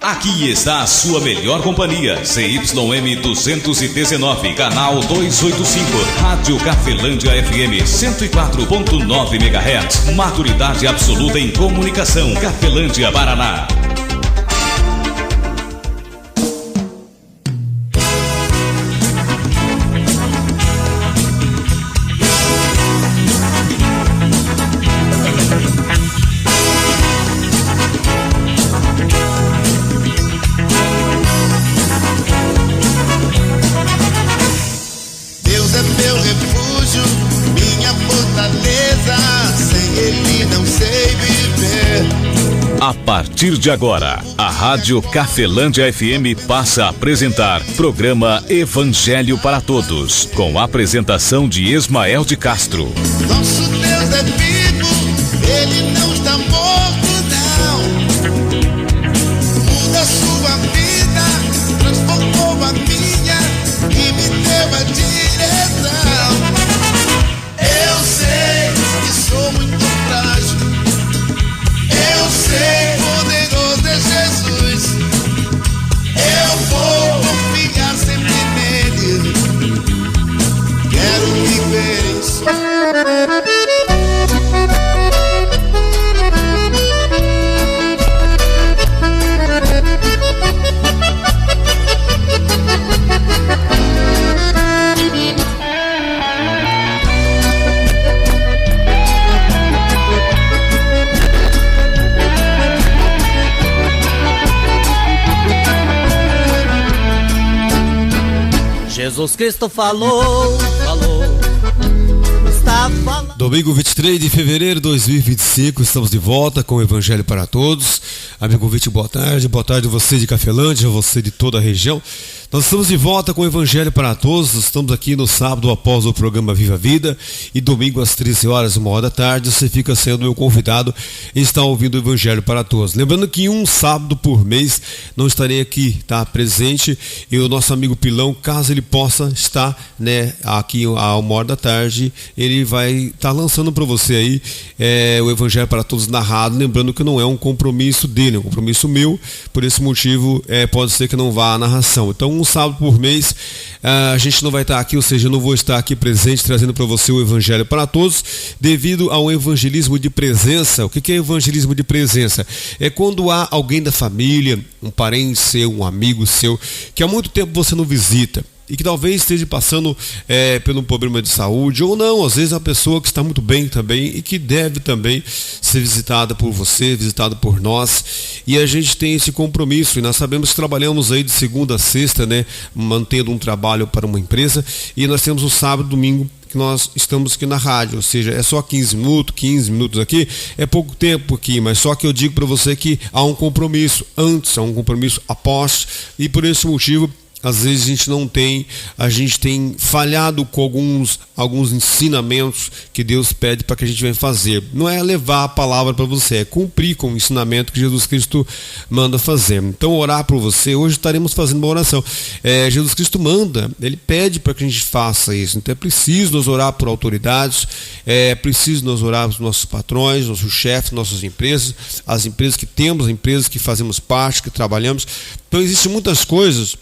Aqui está a sua melhor companhia, ZYM 219, canal 285, Rádio Cafelândia FM 104.9 MHz, maturidade absoluta em comunicação, Cafelândia, Paraná. A partir de agora, a Rádio Cafelândia FM passa a apresentar programa Evangelho para Todos, com a apresentação de Ismael de Castro. Nosso Deus é vivo, Ele não está morto, não. Muda sua vida, transformou a minha e me deu a direção. Eu sei que sou muito frágil. Eu sei, poderoso é Jesus. Eu vou confiar sempre nele. Quero viver em sua. Jesus Cristo falou, está falando. Domingo 23 de fevereiro de 2025, estamos de volta com o Evangelho para Todos. Amigo ouvinte, boa tarde você de Cafelândia, você de toda a região. Nós estamos de volta com o Evangelho para Todos. Estamos aqui no sábado após o programa Viva a Vida e domingo às 13 horas, 1h da tarde, você fica sendo meu convidado e está ouvindo o Evangelho para Todos. Lembrando que um sábado por mês não estarei aqui, tá, presente, e o nosso amigo Pilão, caso ele possa estar, né, aqui à 1h da tarde, ele vai estar lançando para você aí o Evangelho para Todos narrado, lembrando que não é um compromisso dele, é um compromisso meu, por esse motivo pode ser que não vá a narração. Então um sábado por mês a gente não vai estar aqui, ou seja, eu não vou estar aqui presente trazendo para você o Evangelho para Todos, devido ao evangelismo de presença. O que é evangelismo de presença? É quando há alguém da família, um parente seu, um amigo seu, que há muito tempo você não visita e que talvez esteja passando por um problema de saúde, ou não, às vezes é uma pessoa que está muito bem também e que deve também ser visitada por você, visitada por nós, e a gente tem esse compromisso, e nós sabemos que trabalhamos aí de segunda a sexta, né, mantendo um trabalho para uma empresa, e nós temos o sábado e domingo que nós estamos aqui na rádio, ou seja, é só 15 minutos aqui, é pouco tempo aqui, mas só que eu digo para você que há um compromisso antes, há um compromisso após, e por esse motivo às vezes a gente tem falhado com alguns ensinamentos que Deus pede para que a gente venha fazer. Não é levar a palavra para você, é cumprir com o ensinamento que Jesus Cristo manda fazer. Então, orar por você, hoje estaremos fazendo uma oração. Jesus Cristo manda, Ele pede para que a gente faça isso. Então é preciso nós orar por autoridades, é preciso nós orar pelos nossos patrões, nossos chefes, nossas empresas, as empresas que temos, as empresas que fazemos parte, que trabalhamos. Então existem muitas coisas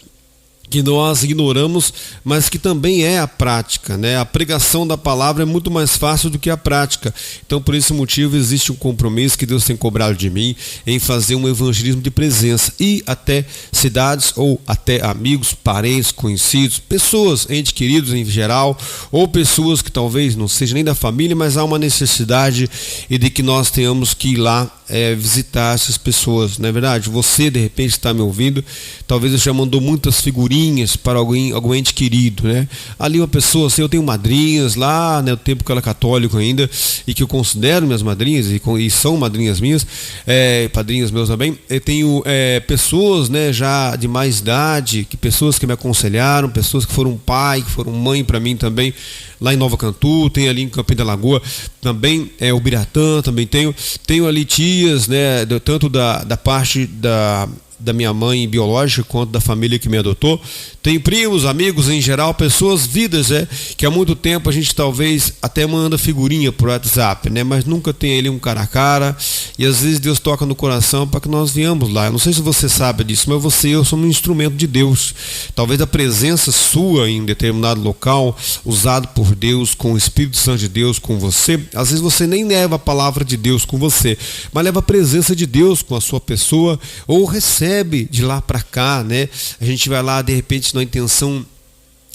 que nós ignoramos, mas que também é a prática, né? A pregação da palavra é muito mais fácil do que a prática. Então, por esse motivo, existe um compromisso que Deus tem cobrado de mim em fazer um evangelismo de presença, e até cidades ou até amigos, parentes, conhecidos, pessoas, entes queridos em geral, ou pessoas que talvez não sejam nem da família, mas há uma necessidade e de que nós tenhamos que ir lá visitar essas pessoas, não é verdade? Você de repente está me ouvindo, talvez você já mandou muitas figurinhas para algum ente querido, né? Ali uma pessoa, assim, eu tenho madrinhas lá, né, no tempo que eu era católico ainda, e que eu considero minhas madrinhas, e são madrinhas minhas, padrinhos meus também. Eu tenho pessoas, né, já de mais idade, pessoas que me aconselharam, pessoas que foram pai, que foram mãe para mim também, lá em Nova Cantu, tem ali em Campina da Lagoa também, o Biratã também tenho ali tias, né, tanto da parte da minha mãe biológica quanto da família que me adotou. Tem primos, amigos em geral, pessoas, vidas, que há muito tempo a gente talvez até manda figurinha por WhatsApp, né? Mas nunca tem ali um cara a cara, e às vezes Deus toca no coração para que nós venhamos lá. Eu não sei se você sabe disso, mas você e eu somos um instrumento de Deus. Talvez a presença sua em determinado local, usado por Deus, com o Espírito Santo de Deus com você, às vezes você nem leva a palavra de Deus com você, mas leva a presença de Deus com a sua pessoa, ou recebe de lá para cá, né? A gente vai lá de repente na intenção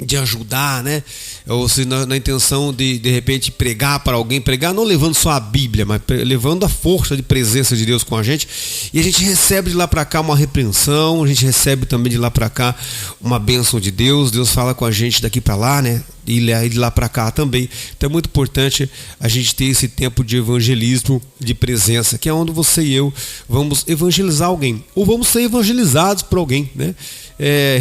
de ajudar, né? Ou se na intenção de repente pregar para alguém, pregar não levando só a Bíblia, mas levando a força de presença de Deus com a gente, e a gente recebe de lá para cá uma repreensão, a gente recebe também de lá para cá uma bênção de Deus. Deus fala com a gente daqui para lá, né? E de lá para cá também. Então é muito importante a gente ter esse tempo de evangelismo, de presença, que é onde você e eu vamos evangelizar alguém, ou vamos ser evangelizados por alguém, né?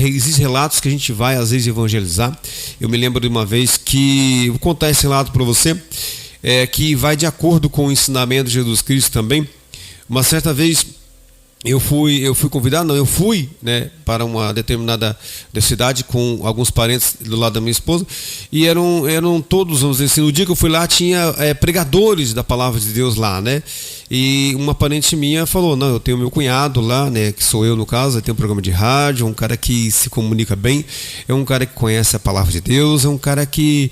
Existem relatos que a gente vai às vezes evangelizar. Eu me lembro de uma vez que, vou contar esse relato para você, que vai de acordo com o ensinamento de Jesus Cristo também. Uma certa vez eu fui convidado, né, para uma determinada cidade com alguns parentes do lado da minha esposa, e eram todos, vamos dizer assim, no dia que eu fui lá tinha pregadores da palavra de Deus lá, né? E uma parente minha falou: não, eu tenho meu cunhado lá, né, que sou eu no caso, ele tem um programa de rádio, um cara que se comunica bem, é um cara que conhece a palavra de Deus, é um cara que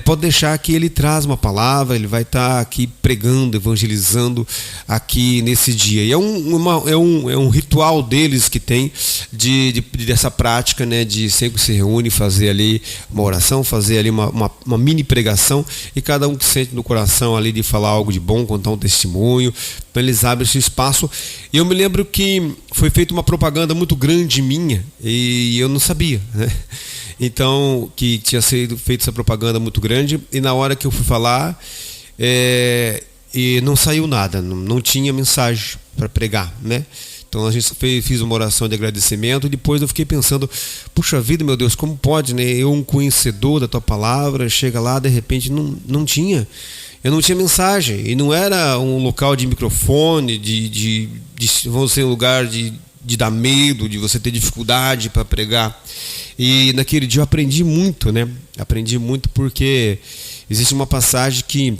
pode deixar que ele traz uma palavra, ele vai estar aqui pregando, evangelizando aqui nesse dia. E é um ritual deles que tem dessa prática, né, de sempre se reúne, fazer ali uma oração, fazer ali uma mini pregação, e cada um que sente no coração ali de falar algo de bom, contar um testemunho. Então eles abrem esse espaço. E eu me lembro que foi feita uma propaganda muito grande minha, e eu não sabia, né? Então, que tinha sido feita essa propaganda muito grande, e na hora que eu fui falar, e não saiu nada, não tinha mensagem para pregar, né? Então a gente fiz uma oração de agradecimento, e depois eu fiquei pensando: puxa vida, meu Deus, como pode, né? Eu, um conhecedor da tua palavra, chega lá, de repente eu não tinha mensagem, e não era um local de microfone, vamos ser um lugar de dar medo, de você ter dificuldade para pregar. E naquele dia eu aprendi muito, né? Aprendi muito porque existe uma passagem que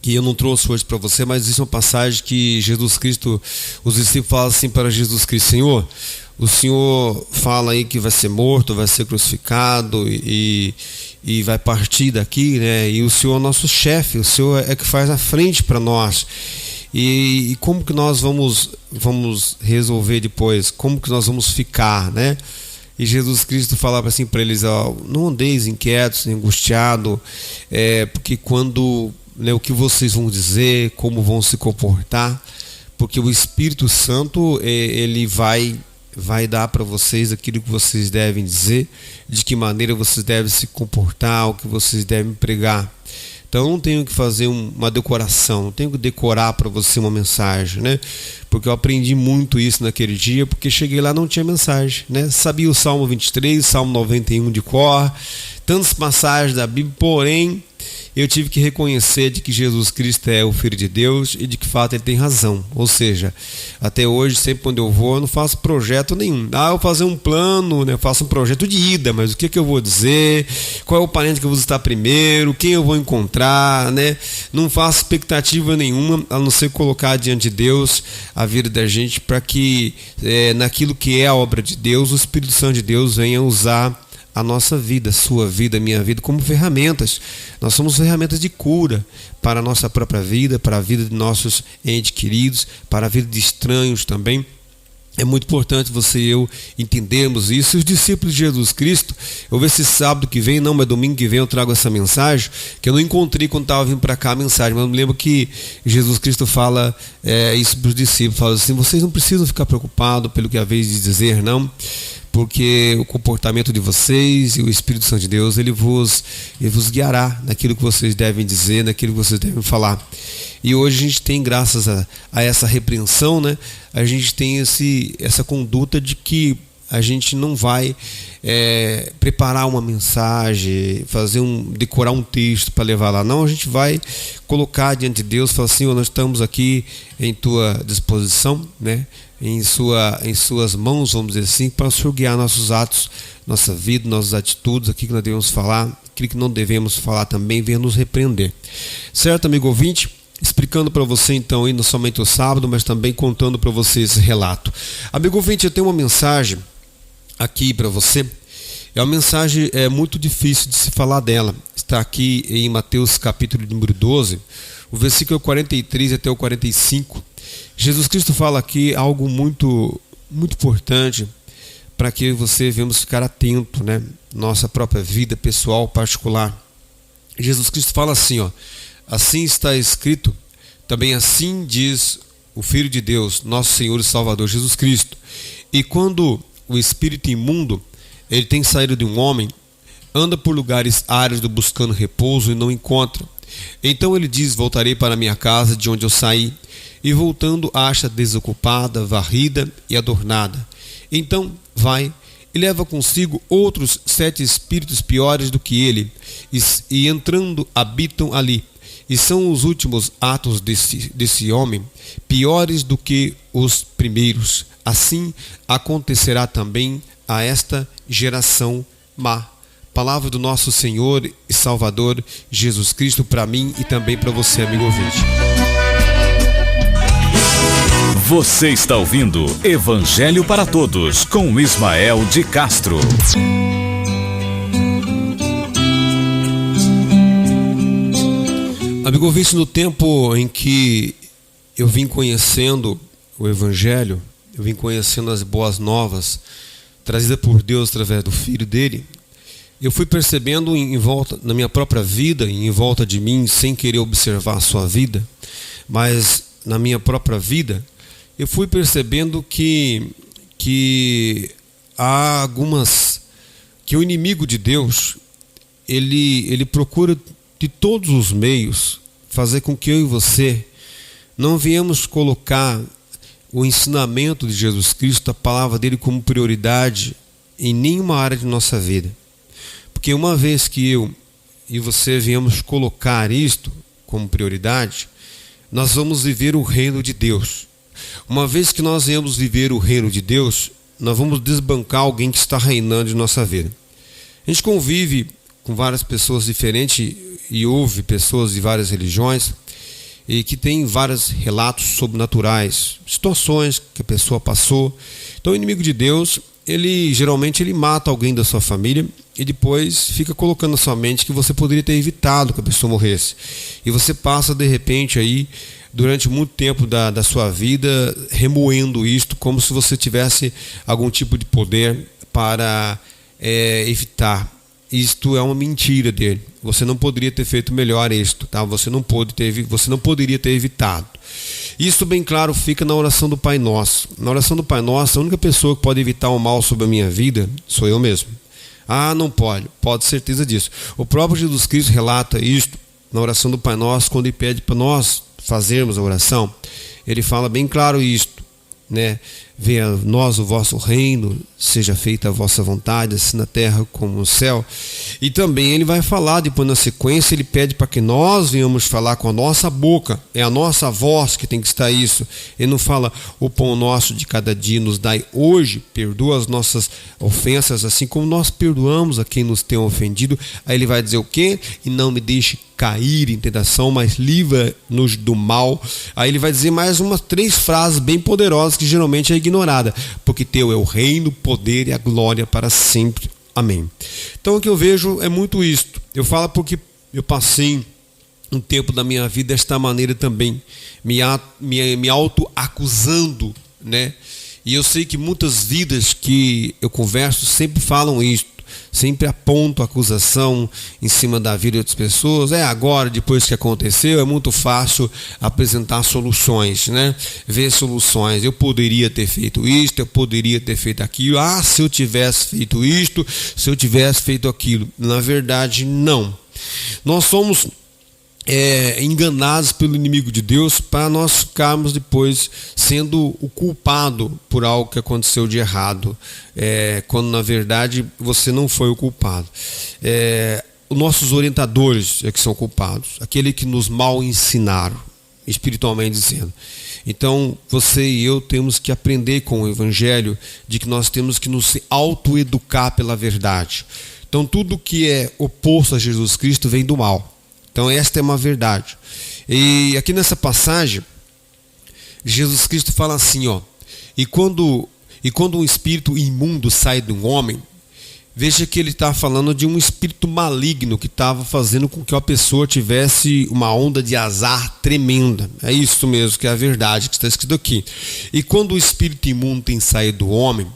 eu não trouxe hoje para você, mas existe uma passagem que Jesus Cristo, os discípulos falam assim para Jesus Cristo: Senhor, o Senhor fala aí que vai ser morto, vai ser crucificado e vai partir daqui, né? E o Senhor é nosso chefe, o Senhor é que faz a frente para nós. E como que nós vamos resolver depois? Como que nós vamos ficar, né? E Jesus Cristo falava assim para eles: não andeis inquietos, angustiados, porque quando, né, o que vocês vão dizer, como vão se comportar, porque o Espírito Santo ele vai dar para vocês aquilo que vocês devem dizer, de que maneira vocês devem se comportar, o que vocês devem pregar. Então eu não tenho que fazer uma decoração, não tenho que decorar para você uma mensagem, né? Porque eu aprendi muito isso naquele dia, porque cheguei lá não tinha mensagem, né? Sabia o Salmo 23, Salmo 91 de cor, tantas passagens da Bíblia, porém eu tive que reconhecer de que Jesus Cristo é o Filho de Deus e de que fato ele tem razão. Ou seja, até hoje, sempre quando eu vou, eu não faço projeto nenhum. Eu vou fazer um plano, né? Eu faço um projeto de ida, mas o que eu vou dizer, qual é o parente que eu vou visitar primeiro, quem eu vou encontrar, né? Não faço expectativa nenhuma, a não ser colocar diante de Deus a vida da gente, para que naquilo que é a obra de Deus, o Espírito Santo de Deus venha usar a nossa vida, a sua vida, a minha vida, como ferramentas. Nós somos ferramentas de cura para a nossa própria vida, para a vida de nossos entes queridos, para a vida de estranhos também. É muito importante você e eu entendermos isso. E os discípulos de Jesus Cristo, eu vou esse sábado que vem, não, mas domingo que vem eu trago essa mensagem, que eu não encontrei quando estava vindo para cá a mensagem, mas eu me lembro que Jesus Cristo fala isso para os discípulos, fala assim: vocês não precisam ficar preocupados pelo que é a vez de dizer, não, porque o comportamento de vocês e o Espírito Santo de Deus, ele vos guiará naquilo que vocês devem dizer, naquilo que vocês devem falar. E hoje a gente tem, graças a essa repreensão, né, a gente tem essa conduta de que a gente não vai preparar uma mensagem, decorar um texto para levar lá. Não, a gente vai colocar diante de Deus, falar assim: nós estamos aqui em tua disposição, né? Em suas mãos, vamos dizer assim, para o Senhor guiar nossos atos, nossa vida, nossas atitudes, aquilo que nós devemos falar, aquilo que não devemos falar também, venha nos repreender. Certo, amigo ouvinte? Explicando para você então, não somente o sábado, mas também contando para você esse relato. Amigo ouvinte, eu tenho uma mensagem aqui para você. É uma mensagem muito difícil de se falar dela. Está aqui em Mateus capítulo número 12, o versículo 43 até o 45. Jesus Cristo fala aqui algo muito, muito importante para que você venhamos ficar atento, né? Nossa própria vida pessoal, particular. Jesus Cristo fala assim, ó: assim está escrito, também assim diz o Filho de Deus, nosso Senhor e Salvador Jesus Cristo. E quando o espírito imundo, ele tem saído de um homem, anda por lugares áridos buscando repouso e não encontra. Então ele diz: voltarei para minha casa de onde eu saí. E voltando acha desocupada, varrida e adornada. Então vai e leva consigo outros 7 espíritos piores do que ele, e entrando habitam ali. E são os últimos atos desse homem piores do que os primeiros. Assim acontecerá também a esta geração má. Palavra do nosso Senhor e Salvador Jesus Cristo para mim e também para você, amigo ouvinte. Você está ouvindo Evangelho para Todos com Ismael de Castro. Amigo ouvinte, no tempo em que eu vim conhecendo o Evangelho, eu vim conhecendo as boas novas trazidas por Deus através do Filho dele, eu fui percebendo em volta, na minha própria vida, em volta de mim, sem querer observar a sua vida, mas na minha própria vida, eu fui percebendo que há que o inimigo de Deus, ele procura de todos os meios fazer com que eu e você não venhamos colocar o ensinamento de Jesus Cristo, a palavra dele, como prioridade em nenhuma área de nossa vida. Porque uma vez que eu e você viemos colocar isto como prioridade, nós vamos viver o reino de Deus. Uma vez que nós viemos viver o reino de Deus, nós vamos desbancar alguém que está reinando em nossa vida. A gente convive com várias pessoas diferentes e ouve pessoas de várias religiões e que tem vários relatos sobrenaturais, situações que a pessoa passou. Então o inimigo de Deus, geralmente ele mata alguém da sua família e depois fica colocando na sua mente que você poderia ter evitado que a pessoa morresse. E você passa de repente aí, durante muito tempo da sua vida, remoendo isto como se você tivesse algum tipo de poder para evitar. Isto é uma mentira dele. Você não poderia ter feito melhor isto, tá? Você não poderia ter evitado. Isso bem claro fica na oração do Pai Nosso. Na oração do Pai Nosso, a única pessoa que pode evitar o mal sobre a minha vida sou eu mesmo. Ah, não pode. Pode ter certeza disso. O próprio Jesus Cristo relata isto na oração do Pai Nosso, quando ele pede para nós fazermos a oração. Ele fala bem claro isto, né? Venha a nós o vosso reino, seja feita a vossa vontade, assim na terra como no céu. E também ele vai falar, depois na sequência, ele pede para que nós venhamos falar com a nossa boca, é a nossa voz que tem que estar isso. Ele não fala: o pão nosso de cada dia nos dai hoje, perdoa as nossas ofensas, assim como nós perdoamos a quem nos tem ofendido. Aí ele vai dizer o quê? E não me deixe cair em tentação, mas livra-nos do mal. Aí ele vai dizer mais 3 frases bem poderosas que geralmente é ignorada: porque teu é o reino, o poder e a glória para sempre. Amém. Então o que eu vejo é muito isto. Eu falo porque eu passei um tempo da minha vida desta maneira também, me auto-acusando, né? E eu sei que muitas vidas que eu converso sempre falam isto. Sempre aponto a acusação em cima da vida de outras pessoas. Agora, depois que aconteceu, é muito fácil apresentar soluções, né? Ver soluções. Eu poderia ter feito isto, eu poderia ter feito aquilo. Se eu tivesse feito isto, se eu tivesse feito aquilo. Na verdade, não. Nós somos enganados pelo inimigo de Deus, para nós ficarmos depois sendo o culpado por algo que aconteceu de errado, quando na verdade você não foi o culpado. Os nossos orientadores é que são culpados, aquele que nos mal ensinaram, espiritualmente dizendo. Então você e eu temos que aprender com o Evangelho de que nós temos que nos autoeducar pela verdade. Então tudo que é oposto a Jesus Cristo vem do mal. Então esta é uma verdade. E aqui nessa passagem, Jesus Cristo fala assim, e quando um espírito imundo sai de um homem, veja que ele está falando de um espírito maligno que estava fazendo com que a pessoa tivesse uma onda de azar tremenda. É isso mesmo que é a verdade que está escrito aqui. E quando o espírito imundo tem saído do homem,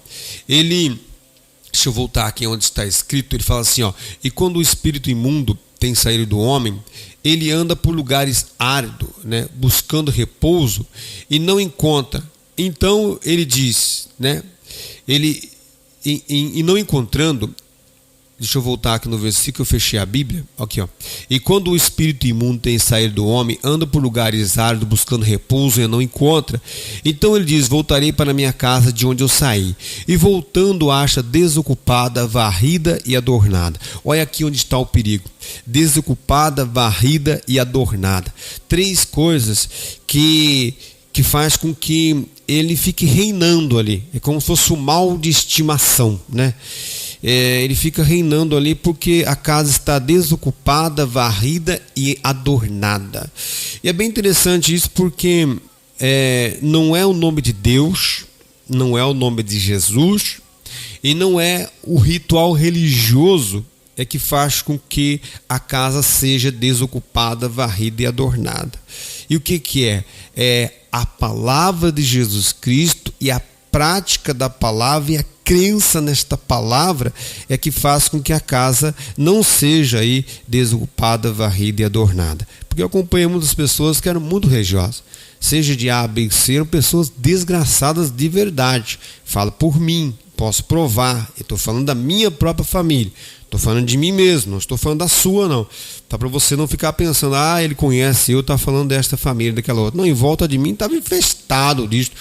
deixa eu voltar aqui onde está escrito, ele fala assim, e quando o espírito imundo tem saído do homem, ele anda por lugares áridos, buscando repouso e não encontra. Então ele diz, e não encontrando, deixa eu voltar aqui no versículo, eu fechei a Bíblia, aqui e quando o espírito imundo tem saído do homem, anda por lugares áridos buscando repouso e não encontra. Então ele diz, voltarei para minha casa de onde eu saí, e voltando acha desocupada, varrida e adornada. Olha aqui onde está o perigo: desocupada, varrida e adornada. 3 coisas que faz com que ele fique reinando ali, é como se fosse um mal de estimação, ele fica reinando ali porque a casa está desocupada, varrida e adornada. E é bem interessante isso porque não é o nome de Deus, não é o nome de Jesus, e não é o ritual religioso que faz com que a casa seja desocupada, varrida e adornada. E o que é? É a palavra de Jesus Cristo e a prática da palavra e a crença nesta palavra é que faz com que a casa não seja aí desocupada, varrida e adornada. Porque eu acompanhei muitas pessoas que eram muito religiosas, seja de A, B, C, eram pessoas desgraçadas de verdade. Fala por mim, posso provar, eu estou falando da minha própria família, estou falando de mim mesmo, não estou falando da sua não. Tá, para você não ficar pensando, ele conhece eu, está falando desta família, daquela outra. Não, em volta de mim estava infestado disso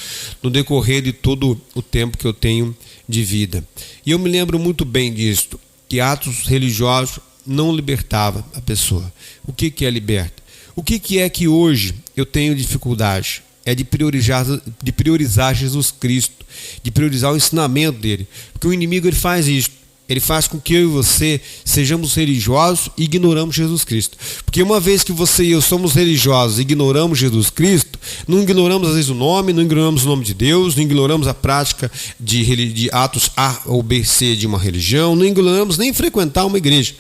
no decorrer de todo o tempo que eu tenho de vida. E eu me lembro muito bem disso, que atos religiosos não libertavam a pessoa. O que é liberta? O que é que hoje eu tenho dificuldade? É de priorizar Jesus Cristo, de priorizar o ensinamento dele. Porque o inimigo ele faz isso. Ele faz com que eu e você sejamos religiosos e ignoramos Jesus Cristo. Porque uma vez que você e eu somos religiosos e ignoramos Jesus Cristo, não ignoramos às vezes o nome, não ignoramos o nome de Deus, não ignoramos a prática de atos A ou B, C de uma religião, não ignoramos nem frequentar uma igreja.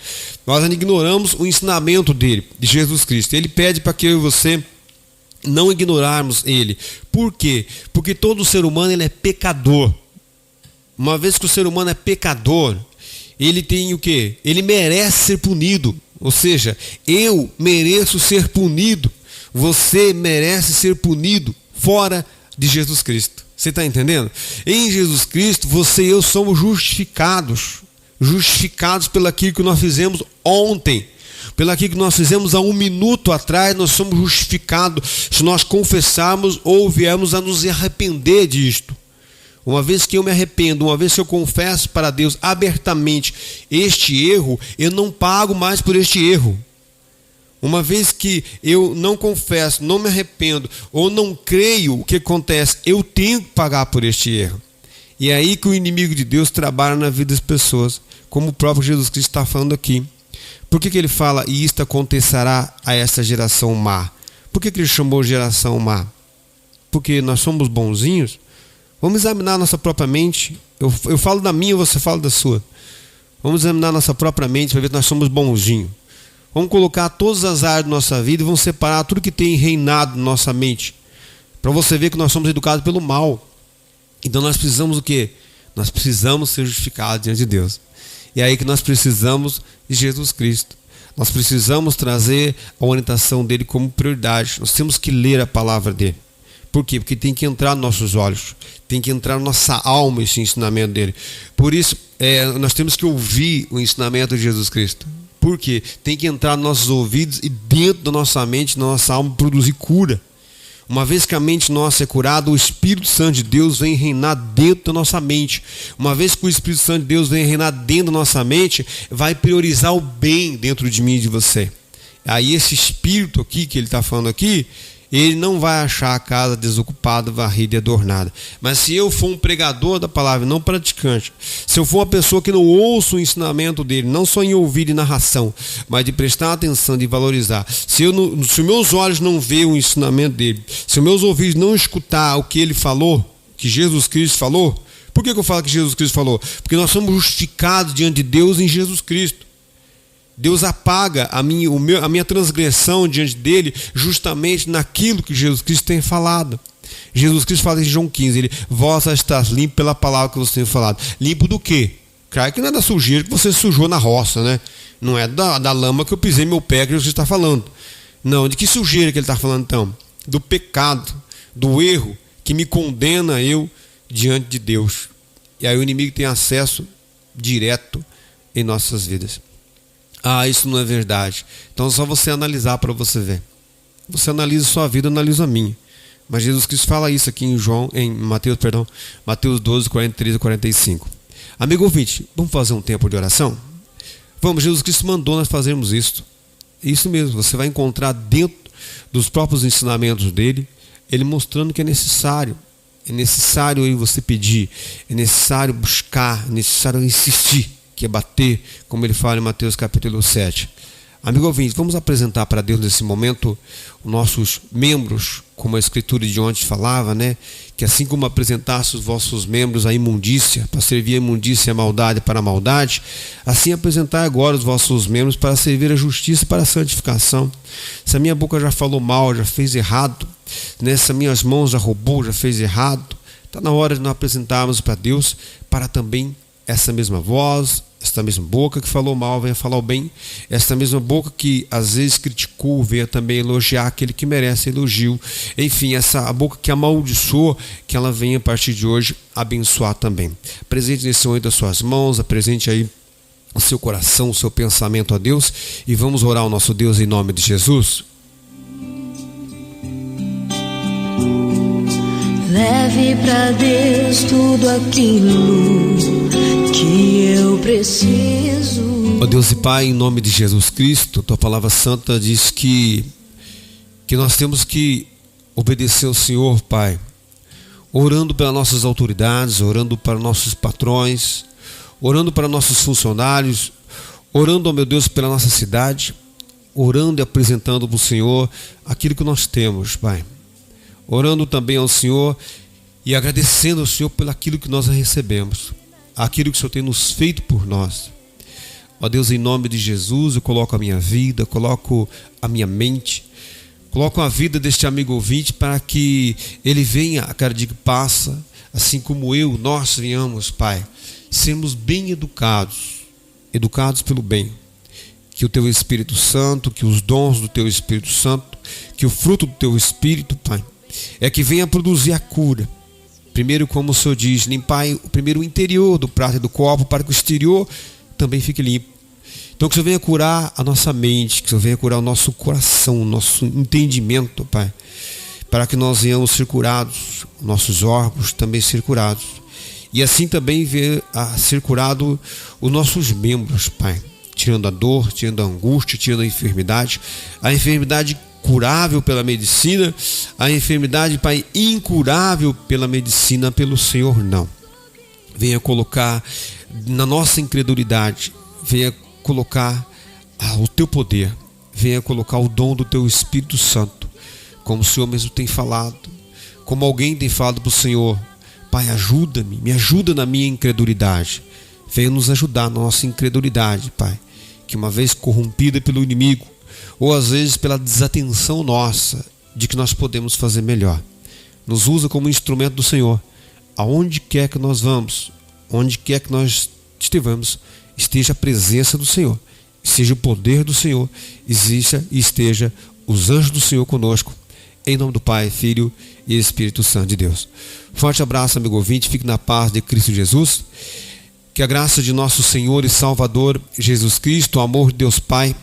Nós ignoramos o ensinamento dele, de Jesus Cristo. Ele pede para que eu e você não ignorarmos ele. Por quê? Porque todo ser humano ele é pecador. Uma vez que o ser humano é pecador, ele tem o quê? Ele merece ser punido. Ou seja, eu mereço ser punido. Você merece ser punido fora de Jesus Cristo. Você está entendendo? Em Jesus Cristo, você e eu somos justificados. Justificados pelaquilo que nós fizemos ontem. Pelaquilo que nós fizemos há 1 minuto atrás, nós somos justificados se nós confessarmos ou viermos a nos arrepender disto. Uma vez que eu me arrependo, uma vez que eu confesso para Deus abertamente este erro, eu não pago mais por este erro. Uma vez que eu não confesso, não me arrependo ou não creio, o que acontece? Eu tenho que pagar por este erro. E é aí que o inimigo de Deus trabalha na vida das pessoas, como o próprio Jesus Cristo está falando aqui. Por que ele fala, e isto acontecerá a essa geração má? Por que ele chamou geração má? Porque nós somos bonzinhos? Vamos examinar nossa própria mente. Eu falo da minha, você fala da sua. Vamos examinar nossa própria mente para ver que nós somos bonzinhos. Vamos colocar todas as áreas da nossa vida e vamos separar tudo que tem reinado na nossa mente. Para você ver que nós somos educados pelo mal. Então nós precisamos o quê? Nós precisamos ser justificados diante de Deus. E é aí que nós precisamos de Jesus Cristo. Nós precisamos trazer a orientação dele como prioridade. Nós temos que ler a palavra dele. Por quê? Porque tem que entrar nos nossos olhos, tem que entrar na nossa alma esse ensinamento dele. Por isso, nós temos que ouvir o ensinamento de Jesus Cristo. Por quê? Tem que entrar nos nossos ouvidos e dentro da nossa mente, da nossa alma, produzir cura. Uma vez que a mente nossa é curada, o Espírito Santo de Deus vem reinar dentro da nossa mente. Uma vez que o Espírito Santo de Deus vem reinar dentro da nossa mente, vai priorizar o bem dentro de mim e de você. Aí esse Espírito aqui, que ele está falando aqui, ele não vai achar a casa desocupada, varrida e adornada. Mas se eu for um pregador da palavra, não praticante, se eu for uma pessoa que não ouça o ensinamento dele, não só em ouvir e narração, mas de prestar atenção, de valorizar, se meus olhos não veem o ensinamento dele, se meus ouvidos não escutar o que ele falou, que Jesus Cristo falou, por que eu falo que Jesus Cristo falou? Porque nós somos justificados diante de Deus em Jesus Cristo. Deus apaga a minha transgressão diante dele justamente naquilo que Jesus Cristo tem falado. Jesus Cristo fala em João 15, vós estás limpo pela palavra que você tem falado. Limpo do quê? Claro que não é da sujeira que você sujou na roça, né? Não é da lama que eu pisei meu pé que Jesus está falando. Não, de que sujeira que ele está falando então? Do pecado, do erro que me condena eu diante de Deus. E aí o inimigo tem acesso direto em nossas vidas. Ah, isso não é verdade. Então é só você analisar para você ver. Você analisa a sua vida, eu analiso a minha. Mas Jesus Cristo fala isso aqui em Mateus 12, 43 e 45. Amigo ouvinte, vamos fazer um tempo de oração? Vamos, Jesus Cristo mandou nós fazermos isso. Isso mesmo, você vai encontrar dentro dos próprios ensinamentos dele, ele mostrando que é necessário. É necessário aí você pedir, é necessário buscar, é necessário insistir, que é bater, como ele fala em Mateus capítulo 7. Amigo ouvinte, vamos apresentar para Deus nesse momento os nossos membros, como a escritura de ontem falava, né? Que assim como apresentasse os vossos membros à imundícia, para servir a imundícia e a maldade para a maldade, assim apresentar agora os vossos membros para servir a justiça e para a santificação. Se a minha boca já falou mal, já fez errado, né? Se as minhas mãos já roubou, já fez errado, está na hora de nós apresentarmos para Deus, para também essa mesma voz, esta mesma boca que falou mal venha falar o bem, esta mesma boca que às vezes criticou venha também elogiar aquele que merece elogio. Enfim, a boca que amaldiçoou, que ela venha a partir de hoje abençoar também. Presente nesse momento as suas mãos, apresente aí o seu coração, o seu pensamento a Deus e vamos orar ao nosso Deus em nome de Jesus. Leve pra Deus tudo aquilo que eu preciso. Ó Deus e Pai, em nome de Jesus Cristo, Tua palavra santa diz que nós temos que obedecer ao Senhor, Pai, orando pelas nossas autoridades, orando para nossos patrões, orando para nossos funcionários, orando, ó meu Deus, pela nossa cidade, orando e apresentando para o Senhor aquilo que nós temos, Pai. Orando também ao Senhor e agradecendo ao Senhor por aquilo que nós recebemos, aquilo que o Senhor tem nos feito por nós. Ó Deus, em nome de Jesus, eu coloco a minha vida, coloco a minha mente, coloco a vida deste amigo ouvinte para que ele venha a cada dia que passa, assim como nós venhamos, Pai, sermos bem educados pelo bem. Que o Teu Espírito Santo, que os dons do Teu Espírito Santo, que o fruto do Teu Espírito, Pai, é que venha produzir a cura. Primeiro, como o Senhor diz, limpar primeiro o interior do prato e do copo, para que o exterior também fique limpo. Então que o Senhor venha curar a nossa mente, que o Senhor venha curar o nosso coração, o nosso entendimento, Pai, para que nós venhamos ser curados, nossos órgãos também ser curados. E assim também ver a ser curado os nossos membros, Pai, tirando a dor, tirando a angústia, tirando a enfermidade curável pela medicina, a enfermidade, Pai, incurável pela medicina, pelo Senhor não. Venha colocar na nossa incredulidade, venha colocar o Teu poder, venha colocar o dom do Teu Espírito Santo, como o Senhor mesmo tem falado, como alguém tem falado para o Senhor, Pai, ajuda-me, me ajuda na minha incredulidade, venha nos ajudar na nossa incredulidade, Pai, que uma vez corrompida pelo inimigo, ou às vezes pela desatenção nossa de que nós podemos fazer melhor. Nos usa como instrumento do Senhor. Aonde quer que nós vamos, onde quer que nós estivemos, esteja a presença do Senhor, seja o poder do Senhor, esteja os anjos do Senhor conosco. Em nome do Pai, Filho e Espírito Santo de Deus. Forte abraço, amigo ouvinte, fique na paz de Cristo Jesus. Que a graça de nosso Senhor e Salvador Jesus Cristo, o amor de Deus Pai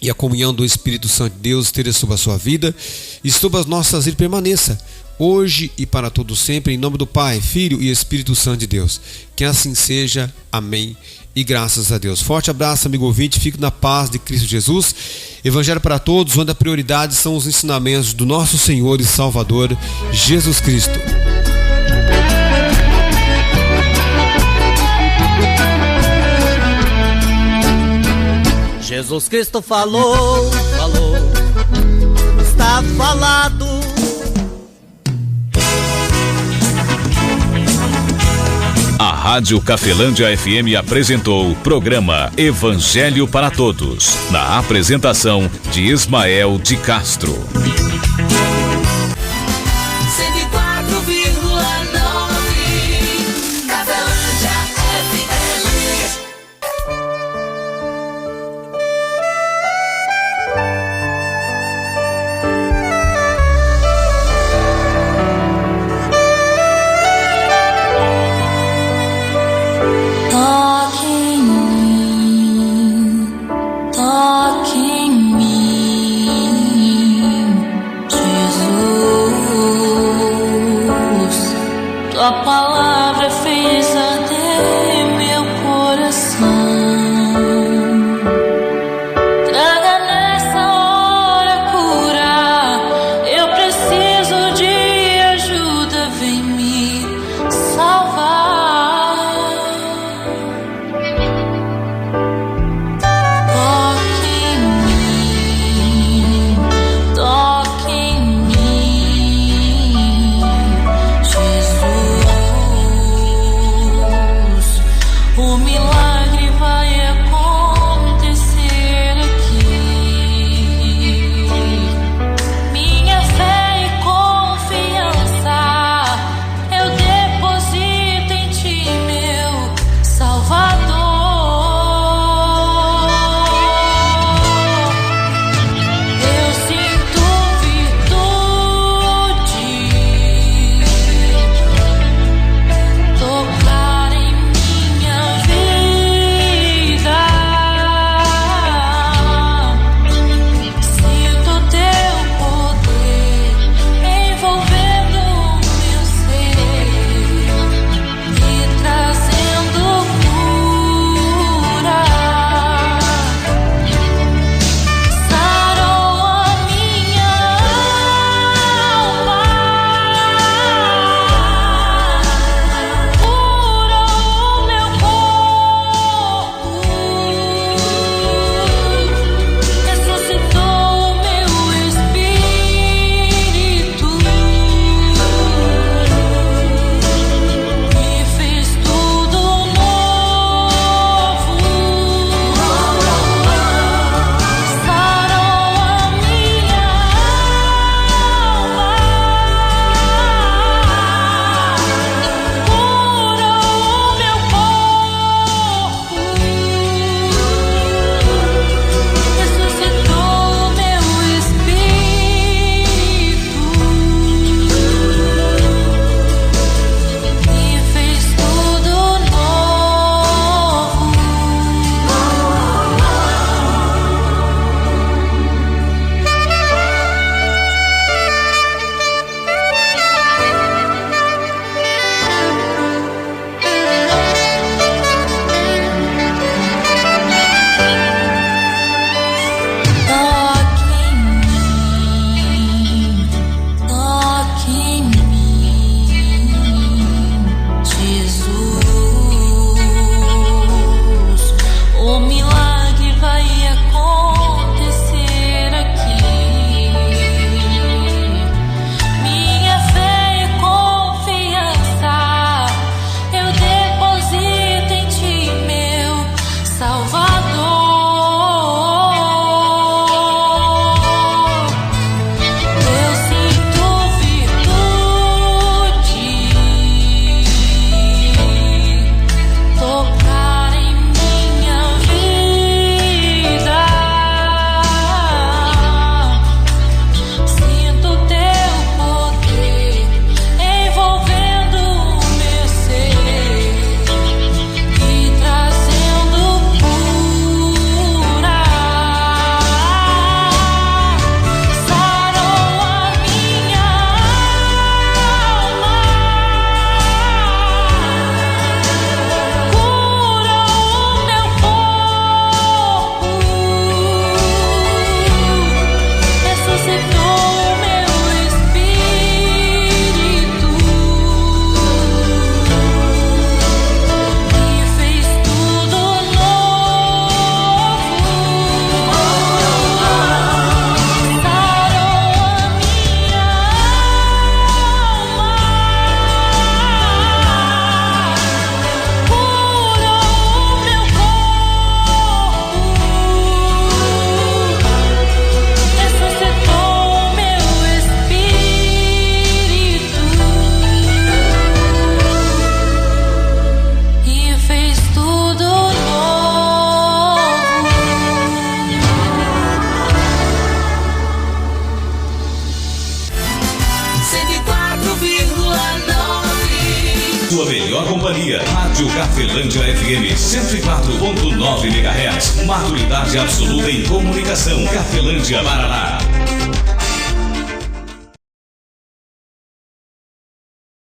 e a comunhão do Espírito Santo de Deus esteja sobre a sua vida e sobre as nossas vidas permaneça, hoje e para todo sempre, em nome do Pai, Filho e Espírito Santo de Deus. Que assim seja. Amém. E graças a Deus. Forte abraço, amigo ouvinte. Fique na paz de Cristo Jesus. Evangelho para todos, onde a prioridade são os ensinamentos do nosso Senhor e Salvador Jesus Cristo. Jesus Cristo falou, está falado. A Rádio Cafelândia FM apresentou o programa Evangelho para Todos, na apresentação de Ismael de Castro. 104,9 Cafelândia FM. Toque em mim, Jesus. Tua palavra fez arder meu coração. Traga nessa hora cura. Eu preciso de ajuda, vem me salvar. Toque em mim, Jesus. Rádio Cafelândia FM 104.9 MHz. Maturidade absoluta em comunicação. Cafelândia, Paraná.